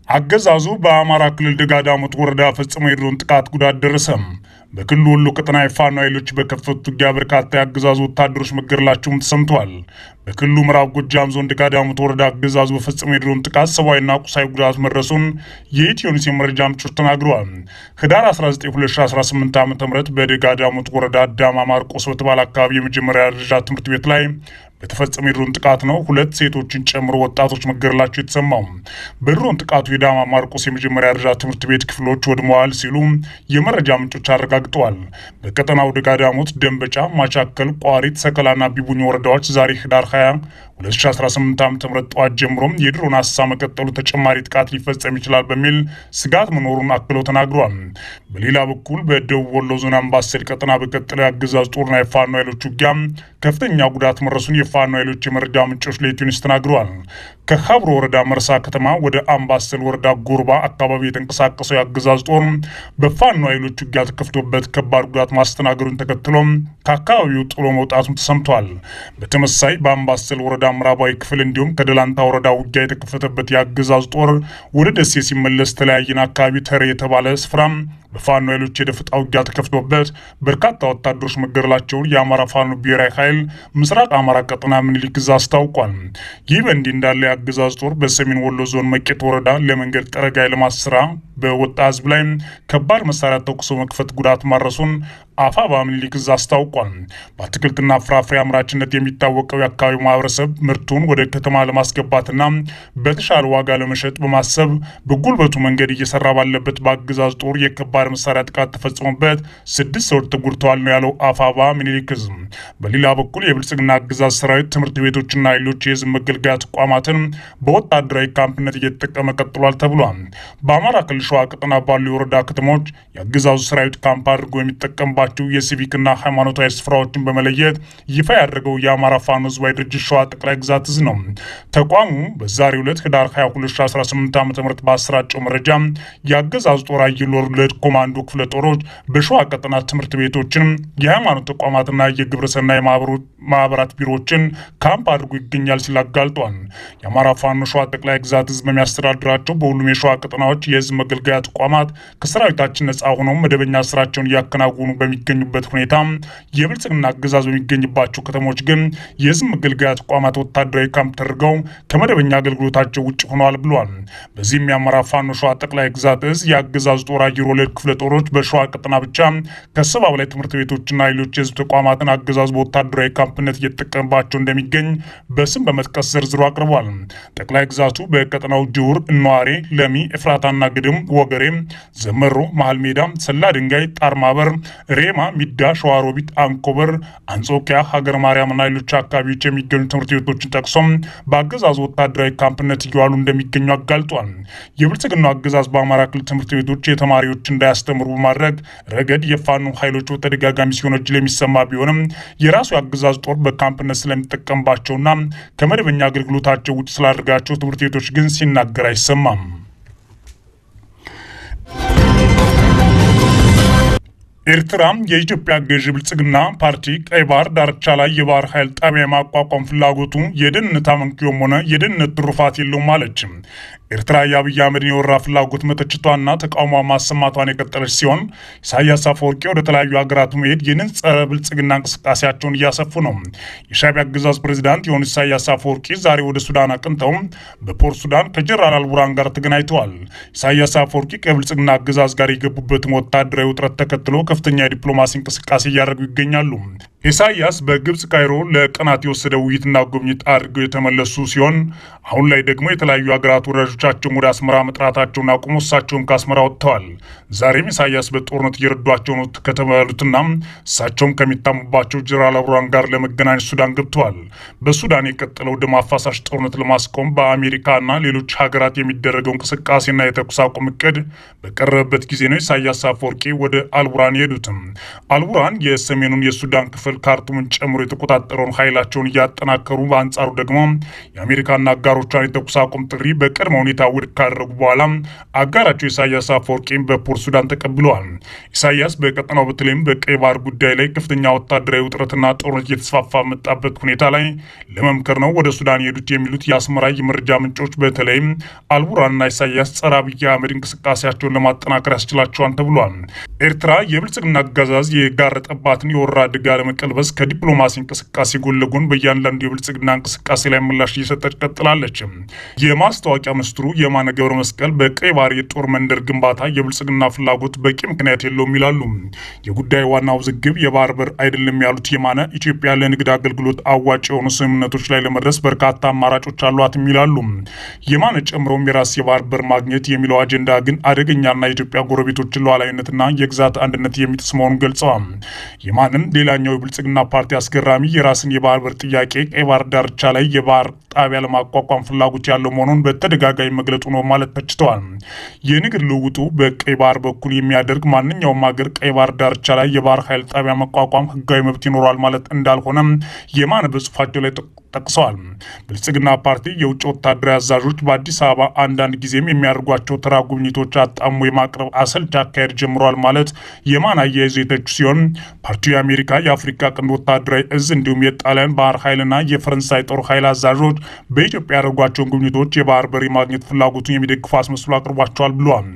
አገዛዙ በአማራ ክልል ደጋዳሞት ወረዳ ፈጽሞ የድሮን ጥቃት ጉዳት ደረሰም። በክልሉ ወሎ ቀጠና የፋኖ ኃይሎች በከፈቱት ውጊያ በርካታ የአገዛዙ ወታደሮች መገደላቸውም ተሰምተዋል። በክልሉ ምዕራብ ጎጃም ዞን ደጋዳሞት ወረዳ አገዛዙ በፈጸመ የድሮን ጥቃት ሰብአዊና ቁሳዊ ጉዳት መድረሱን የኢትዮኒውስ የመረጃ ምንጮች ተናግረዋል። ህዳር 19 2018 ዓ.ም በደጋዳሞት ወረዳ ዳማ ማርቆስ በተባለ አካባቢ የመጀመሪያ ደረጃ ትምህርት ቤት ላይ በተፈጸመ የድሮን ጥቃት ነው 2 ሴቶችን ጨምሮ ወጣቶች መገደላቸው የተሰማው። በድሮን ጥቃቱ የዳማ ማርቆስ የመጀመሪያ ደረጃ ትምህርት ቤት ክፍሎች ወድመዋል ሲሉ የመረጃ ምንጮች አረጋግጠዋል። በቀጠናው ደጋዳሞት፣ ደንበጫ፣ ማቻከል፣ ቋሪት፣ ሰከላና ቢቡኝ ወረዳዎች ዛሬ ህዳር 20 2018 ዓ.ም ጠዋት ጀምሮም የድሮን አሰሳ መቀጠሉ ተጨማሪ ጥቃት ሊፈጸም ይችላል በሚል ስጋት መኖሩን አክለው ተናግረዋል። በሌላ በኩል በደቡብ ወሎ ዞን አምባሰል ቀጠና በቀጠለው የአገዛዝ ጦርና የፋኖ ኃይሎች ውጊያ ከፍተኛ ጉዳት መድረሱን የፋኖ ኃይሎች የመረጃ ምንጮች ለኢትዮኒውስ ተናግረዋል። ከሀብሮ ወረዳ መርሳ ከተማ ወደ አምባሰል ወረዳ ጎርባ አካባቢ የተንቀሳቀሰው የአገዛዝ ጦር በፋኖ ኃይሎች ውጊያ ተከፍቶበት ከባድ ጉዳት ማስተናገዱን ተከትሎ ከአካባቢው ጥሎ መውጣቱም ተሰምቷል። በተመሳይ በአምባሰል ወረዳ ምዕራባዊ ክፍል እንዲሁም ከደላንታ ወረዳ ውጊያ የተከፈተበት የአገዛዝ ጦር ወደ ደሴ ሲመለስ ተለያየን አካባቢ ተሬ የተባለ ስፍራ በፋኖ ኃይሎች የደፈጣ ውጊያ ተከፍቶበት በርካታ ወታደሮች መገደላቸውን የአማራ ፋኖ ብሔራዊ ኃይል ምስራቅ አማራ ቀጠና ምኒልክ ዕዝ አስታውቋል። ይህ በእንዲህ እንዳለ የአገዛዝ ጦር በሰሜን ወሎ ዞን መቄት ወረዳ ለመንገድ ጠረጋ የልማት ስራ በወጣ ህዝብ ላይ ከባድ መሳሪያ ተኩሶ መክፈት ጉዳት ማድረሱን አፋባ ምኒልክ ዕዝ አስታውቋል። በአትክልትና ፍራፍሬ አምራችነት የሚታወቀው የአካባቢው ማህበረሰብ ምርቱን ወደ ከተማ ለማስገባትና በተሻለ ዋጋ ለመሸጥ በማሰብ በጉልበቱ መንገድ እየሰራ ባለበት በአገዛዝ ጦር የከባድ መሳሪያ ጥቃት ተፈጽሞበት 6 ሰዎች ተጎድተዋል ነው ያለው አፋባ ምኒልክ ዕዝ። በሌላ በኩል የብልጽግና አገዛዝ ሰራዊት ትምህርት ቤቶችና ሌሎች የህዝብ መገልገያ ተቋማትን በወታደራዊ ካምፕነት እየተጠቀመ ቀጥሏል ተብሏል። በአማራ ክልል ሸዋ ቀጠና ባሉ የወረዳ ከተሞች የአገዛዙ ሰራዊት ካምፕ አድርጎ የሚጠቀምባቸው የሲቪክና ሃይማኖታዊ ስፍራዎችን በመለየት ይፋ ያደረገው የአማራ ፋኖ ህዝባዊ ድርጅት ሸዋ ጠቅላይ ግዛት ዕዝ ነው። ተቋሙ በዛሬው ዕለት ህዳር 22 2018 ዓ.ም ባሰራጨው መረጃ የአገዛዙ ጦር አየር ወለድ ኮማንዶ ክፍለ ጦሮች በሸዋ ቀጠና ትምህርት ቤቶችን፣ የሃይማኖት ተቋማትና የግብረሰናይ ማህበራት ቢሮዎችን ካምፕ አድርጎ ይገኛል ሲል አጋልጧል። የአማራ ፋኖ ሸዋ ጠቅላይ ግዛት ዕዝ በሚያስተዳድራቸው በሁሉም የሸዋ ቀጠናዎች የህዝብ መገልገያ ተቋማት ከሰራዊታችን ነጻ ሆነው መደበኛ ስራቸውን እያከናወኑ በሚገኙበት ሁኔታ የብልጽግና አገዛዝ በሚገኝባቸው ከተሞች ግን የህዝብ መገልገያ ተቋማት ወታደራዊ ካምፕ ተደርገው ከመደበኛ አገልግሎታቸው ውጭ ሆነዋል ብሏል። በዚህም የአማራ ፋኖ ሸዋ ጠቅላይ ግዛት ዕዝ የአገዛዝ ጦር አየር ወለድ ክፍለ ጦሮች በሸዋ ቀጠና ብቻ ከ70 በላይ ትምህርት ቤቶችና ሌሎች የህዝብ ተቋማትን አገዛዝ በወታደራዊ ካምፕነት እየተጠቀምባቸው እንደሚገኝ በስም በመጥቀስ ዘርዝሮ አቅርቧል። ጠቅላይ ግዛቱ በቀጠናው ጅውር፣ እነዋሬ፣ ለሚ፣ ኤፍራታና ግድም፣ ወገሬ፣ ዘመሮ፣ መሃል ሜዳ፣ ሰላ ድንጋይ፣ ጣርማበር፣ ሬማ፣ ሚዳ፣ ሸዋሮቢት፣ አንኮበር፣ አንጾኪያ፣ ሀገር ማርያምና ሌሎች አካባቢዎች የሚገኙ ትምህርት ቤቶችን ጠቅሶም በአገዛዙ ወታደራዊ ካምፕነት እየዋሉ እንደሚገኙ አጋልጧል። የብልጽግናው አገዛዝ በአማራ ክልል ትምህርት ቤቶች የተማሪዎች እንዳያስተምሩ በማድረግ ረገድ የፋኖ ኃይሎች በተደጋጋሚ ሲሆነጅል የሚሰማ ቢሆንም የራሱ የአገዛዝ ጦር በካምፕነት ስለሚጠቀምባቸውና ከመደበኛ አገልግሎታቸው ውጭ ስላደረጋቸው ትምህርት ቤቶች ግን ሲናገር አይሰማም። ኤርትራ የኢትዮጵያ ገዢ ብልጽግና ፓርቲ ቀይ ባህር ዳርቻ ላይ የባህር ኃይል ጣቢያ የማቋቋም ፍላጎቱ የደህንነት አመንኪዮም ሆነ የደህንነት ትሩፋት የለውም አለች። ኤርትራ የአብይ አህመድን የወራ ፍላጎት መተችቷና ተቃውሟ ማሰማቷን የቀጠለች ሲሆን ኢሳያስ አፈወርቂ ወደ ተለያዩ ሀገራት መሄድ ይህንን ጸረ ብልጽግና እንቅስቃሴያቸውን እያሰፉ ነው። የሻዕቢያ አገዛዝ ፕሬዚዳንት የሆኑ ኢሳያስ አፈወርቂ ዛሬ ወደ ሱዳን አቅንተው በፖርት ሱዳን ከጀነራል አልቡርሃን ጋር ተገናኝተዋል። ኢሳያስ አፈወርቂ ከብልጽግና አገዛዝ ጋር የገቡበትን ወታደራዊ ውጥረት ተከትሎ ከፍተኛ የዲፕሎማሲ እንቅስቃሴ እያደረጉ ይገኛሉ። ኢሳያስ በግብጽ ካይሮ ለቀናት የወሰደ ውይይትና ጉብኝት አድርገው የተመለሱ ሲሆን አሁን ላይ ደግሞ የተለያዩ ሀገራት ወዳጆቻቸውን ወደ አስመራ መጥራታቸውን አቁሞ እሳቸውን ከአስመራ ወጥተዋል። ዛሬም ኢሳያስ በጦርነት እየረዷቸው ነው ከተባሉትና እሳቸውም ከሚታሙባቸው ጀነራል አልቡርሃን ጋር ለመገናኘት ሱዳን ገብተዋል። በሱዳን የቀጠለው ደም አፋሳሽ ጦርነት ለማስቆም በአሜሪካና ሌሎች ሀገራት የሚደረገው እንቅስቃሴና የተኩስ አቁም እቅድ በቀረበበት ጊዜ ነው ኢሳያስ አፈወርቂ ወደ አልቡርሃን የሄዱትም። አልቡርሃን የሰሜኑን የሱዳን ክፍል በመቀጠል ካርቱምን ጨምሮ የተቆጣጠረውን ኃይላቸውን እያጠናከሩ፣ በአንጻሩ ደግሞ የአሜሪካና አጋሮቿን የተኩስ አቁም ጥሪ በቅድመ ሁኔታ ውድቅ ካደረጉ በኋላ አጋራቸው ኢሳያስ አፈወርቂም በፖርት ሱዳን ተቀብለዋል። ኢሳያስ በቀጠናው በተለይም በቀይ ባህር ጉዳይ ላይ ከፍተኛ ወታደራዊ ውጥረትና ጦርነት እየተስፋፋ መጣበት ሁኔታ ላይ ለመምከር ነው ወደ ሱዳን የሄዱት የሚሉት የአስመራ የመረጃ ምንጮች በተለይም አልቡራንና ኢሳያስ ጸረ አብይ አህመድ እንቅስቃሴያቸውን ለማጠናከር ያስችላቸዋል ተብሏል። ኤርትራ የብልጽግና አገዛዝ የጋረጠባትን የወረራ አደጋ ለመቀልበስ ከዲፕሎማሲ እንቅስቃሴ ጎን ለጎን በእያንዳንዱ የብልጽግና እንቅስቃሴ ላይ ምላሽ እየሰጠች ቀጥላለች። የማስታወቂያ ሚኒስትሩ የማነ ገብረ መስቀል በቀይ ባህር የጦር መንደር ግንባታ የብልጽግና ፍላጎት በቂ ምክንያት የለውም ይላሉ። የጉዳዩ ዋና ውዝግብ የባህር በር አይደለም ያሉት የማነ ኢትዮጵያ ለንግድ አገልግሎት አዋጭ የሆኑ ስምምነቶች ላይ ለመድረስ በርካታ አማራጮች አሏትም ይላሉ። የማነ ጨምሮም የራስ የባህር በር ማግኘት የሚለው አጀንዳ ግን አደገኛና የኢትዮጵያ ጎረቤቶችን ሉዓላዊነትና የግዛት አንድነት የሚጥስ መሆኑን ገልጸዋል። የማንን ሌላኛው የብልጽግና ፓርቲ አስገራሚ የራስን የባህር በር ጥያቄ ቀይ ባህር ዳርቻ ላይ የባህር ጣቢያ ለማቋቋም ፍላጎት ያለው መሆኑን በተደጋጋሚ መግለጹ ነው ማለት ተችተዋል። የንግድ ልውውጡ በቀይ ባህር በኩል የሚያደርግ ማንኛውም ሀገር ቀይ ባህር ዳርቻ ላይ የባህር ኃይል ጣቢያ መቋቋም ህጋዊ መብት ይኖረዋል ማለት እንዳልሆነ የማነ በጽሁፋቸው ላይ ጠቅሰዋል። ብልጽግና ፓርቲ የውጭ ወታደራዊ አዛዦች በአዲስ አበባ አንዳንድ ጊዜም የሚያደርጓቸው ተራ ጉብኝቶች አጣሙ የማቅረብ አሰልች አካሄድ ጀምረዋል ማለት የማነ አያይዞ የተቹ ሲሆን ፓርቲው የአሜሪካ የአፍሪካ ቀንድ ወታደራዊ እዝ እንዲሁም የጣሊያን ባህር ኃይልና የፈረንሳይ ጦር ኃይል አዛዦች በኢትዮጵያ ያደርጓቸውን ጉብኝቶች የባህር በር ማግኘት ፍላጎቱን የሚደግፉ አስመስሎ አቅርቧቸዋል ብለዋል።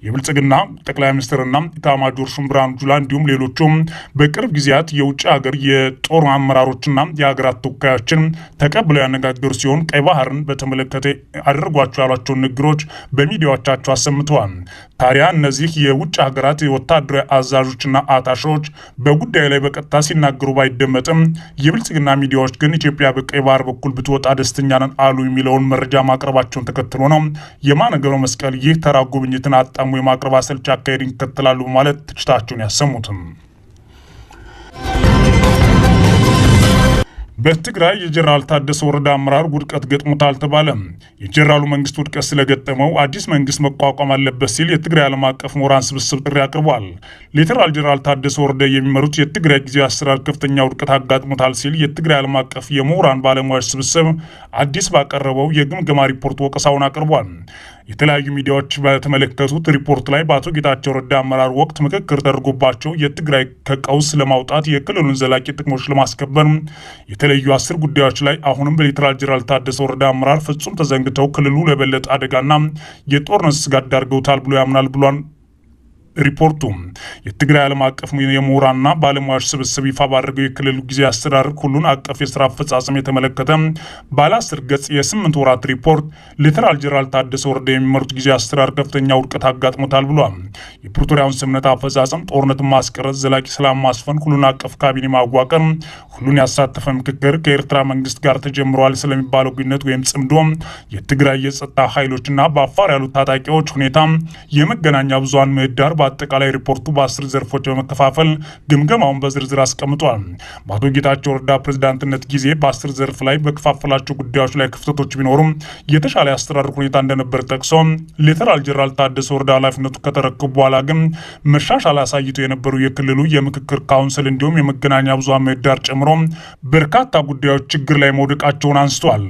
የብልጽግና ጠቅላይ ሚኒስትርና ኢታማጆር ሹም ብርሃኑ ጁላ እንዲሁም ሌሎቹም በቅርብ ጊዜያት የውጭ ሀገር የጦር አመራሮችና የሀገራት ተወካዮችን ተቀብለው ያነጋገሩ ሲሆን ቀይ ባህርን በተመለከተ አድርጓቸው ያሏቸውን ንግግሮች በሚዲያዎቻቸው አሰምተዋል። ታዲያ እነዚህ የውጭ ሀገራት ወታደራዊ አዛዦችና አታሾች በጉዳዩ ላይ በቀጥታ ሲናገሩ ባይደመጥም የብልጽግና ሚዲያዎች ግን ኢትዮጵያ በቀይ ባህር በኩል ብትወጣ ደስተኛ ነን አሉ የሚለውን መረጃ ማቅረባቸውን ተከትሎ ነው የማነ ገብረ መስቀል ይህ ተራ ጉብኝትን አጣሙ የማቅረብ አሰልች አካሄድን ይከተላሉ ማለት ትችታቸውን ያሰሙትም። በትግራይ የጀነራል ታደሰ ወረደ አመራር ውድቀት ገጥሞታል ተባለ። የጀነራሉ መንግስት ውድቀት ስለገጠመው አዲስ መንግስት መቋቋም አለበት ሲል የትግራይ ዓለም አቀፍ ምሁራን ስብስብ ጥሪ አቅርቧል። ሌተናል ጀነራል ታደሰ ወረደ የሚመሩት የትግራይ ጊዜያዊ አስተዳደር ከፍተኛ ውድቀት አጋጥሞታል ሲል የትግራይ ዓለም አቀፍ የምሁራን ባለሙያዎች ስብስብ አዲስ ባቀረበው የግምገማ ሪፖርት ወቀሳውን አቅርቧል። የተለያዩ ሚዲያዎች በተመለከቱት ሪፖርት ላይ በአቶ ጌታቸው ረዳ አመራር ወቅት ምክክር ተደርጎባቸው የትግራይ ከቀውስ ለማውጣት የክልሉን ዘላቂ ጥቅሞች ለማስከበር የተለዩ 10 ጉዳዮች ላይ አሁንም በሌተናል ጀነራል ታደሰ ወረደ አመራር ፍጹም ተዘንግተው ክልሉ ለበለጠ አደጋና የጦርነት ስጋት ዳርገውታል ብሎ ያምናል ብሏል። ሪፖርቱ የትግራይ ዓለም አቀፍ የምሁራንና ባለሙያዎች ስብስብ ይፋ ባደረገው የክልሉ ጊዜያዊ አስተዳደር ሁሉን አቀፍ የስራ አፈጻጸም የተመለከተ ባለ 10 ገጽ የ8 ወራት ሪፖርት ሌተናል ጀነራል ታደሰ ወረደ የሚመሩት ጊዜያዊ አስተዳደር ከፍተኛ ውድቀት አጋጥሞታል ብሏል። የፕሪቶሪያውን ስምምነት አፈጻጸም፣ ጦርነትን ማስቀረት፣ ዘላቂ ሰላም ማስፈን፣ ሁሉን አቀፍ ካቢኔ ማዋቀር፣ ሁሉን ያሳተፈ ምክክር፣ ከኤርትራ መንግስት ጋር ተጀምረዋል ስለሚባለው ግንኙነት ወይም ጽምዶ፣ የትግራይ የጸጥታ ኃይሎችና በአፋር ያሉት ታጣቂዎች ሁኔታ፣ የመገናኛ ብዙሃን ምህዳር አጠቃላይ ሪፖርቱ በ10 ዘርፎች በመከፋፈል ግምገማውን በዝርዝር አስቀምጧል። በአቶ ጌታቸው ረዳ ፕሬዝዳንትነት ጊዜ በ10 ዘርፍ ላይ በከፋፈላቸው ጉዳዮች ላይ ክፍተቶች ቢኖሩም የተሻለ አስተዳደር ሁኔታ እንደነበር ጠቅሶ ሌተናል ጀነራል ታደሰ ወረደ ኃላፊነቱ ከተረከቡ በኋላ ግን መሻሻል አሳይቶ የነበሩ የክልሉ የምክክር ካውንስል እንዲሁም የመገናኛ ብዙሃን ምህዳር ጨምሮ በርካታ ጉዳዮች ችግር ላይ መውደቃቸውን አንስቷል።